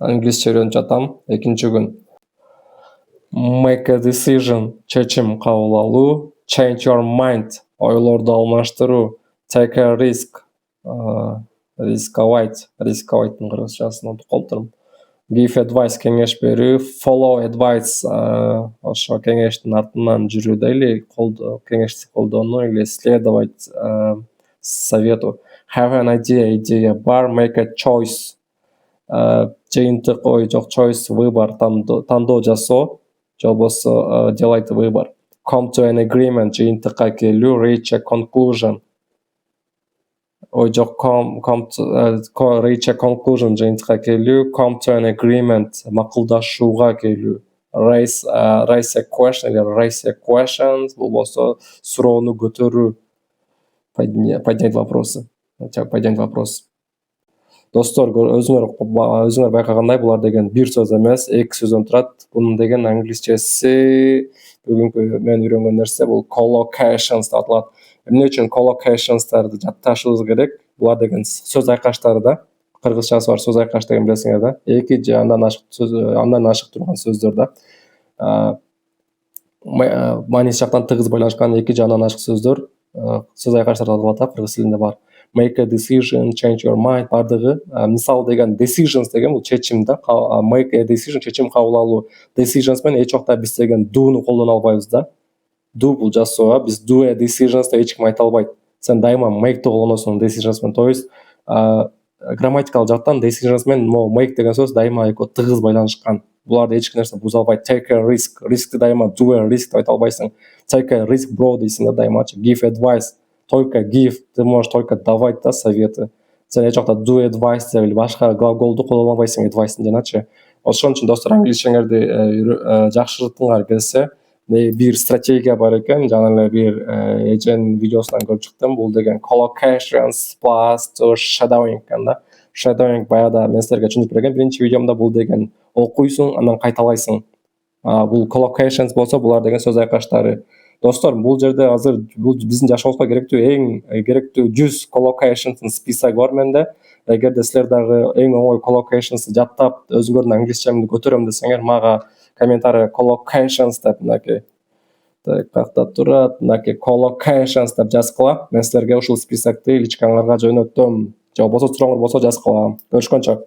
Англисче үйреніп жатам. Екінші күн. Make a decision. Шешім қабыл алу. Change your mind. Ойларды алмаштыру. Take a risk. Рисковайтын қырғызшасын ұмытып қалып тұрмын. Give advice. Кеңеш беру. Follow advice. Ошо кеңештин артынан жүрүү или кеңешти колдонуу или следовать совету. Have an idea. Идея бар. Make a choice. Жыйынтык ой жок, choice выбор, тандоо жасоо, же болбосо делать выбор. Come to an agreement. Жыйынтыкка келүү. Reach a conclusion. Ой жок, reach a conclusion. Жыйынтыкка келүү. Come to an agreement. Макулдашууга келүү. Raise a question или raise a question. Болбосо суроону көтөрүү. Поднять вопросы. Поднять вопрос. Достор, өзүңөр байкагандай булар деген бир сөз эмес, эки сөздөн турат. Бунун деген англисчеси бүгүнкү мен үйрөнгөн нерсе бул collocations деп аталат. Эмне үчүн collocationстарды жатташыбыз керек? Булар деген сөз айкаштары да. Кыргызчасы бар сөз айкаш деген билесиңер да. Эки же андан ашык турган сөздөр да. Мааниси жактан тыгыз байланышкан эки же андан ашык сөздөр сөз айкаштар деп аталат, кыргыз тилинде бар. Make a decision, change your mind. Бардыгы мисал деген decisions деген бул чечим да. Make a decision, чечим кабыл алуу. Decisions менен эч убакта биз деген do'ну колдоно албайбыз да. Do бул жасоо, биз do a decisions деп эч ким айта албайт. Сен дайыма make колдоносуң decisions менен. То есть грамматикалык жактан decisions менен make деген сөз дайыма экөө тыгыз байланышкан. Буларды эч нерсе буза албайт. Take a risk. Riskти дайыма do a risk деп айта албайсың. Take a risk bro дейсиң да дайыма. Give advice. Только give, ты можешь только давать советы. Сен эч убакта do advice или башка глаголду колдоно албайсың advice деначи. Ошон үчүн достор англисчеңерди жакшыртыңар келсе, бир стратегия бар экен, жана эле бир эженин видеосунан көрүп чыктым. Бул деген collocations plus shadowing экен да. Shadowing баягы мен силерге түшүндүрүп берген биринчи видеомда. Бул деген окуйсуң, андан кайталайсың. Бул collocations болсо булар деген сөз айкаштары. Достор, бул жерде азыр бул биздин жашообузга эң керектүү 100 collocationсын список бар менде. Эгерде силер дагы эң оңой collocations жаттап, өзүңөрдүн англисчемди көтөрөм десеңер, мага комментарий collocations деп мынакей какта турат, мынакей collocations деп жазгыла. Мен силерге ушул списокты личкаңарга жөнөтөм. Же болбосо сурооңор болсо жазгыла. Көрүшкөнчө.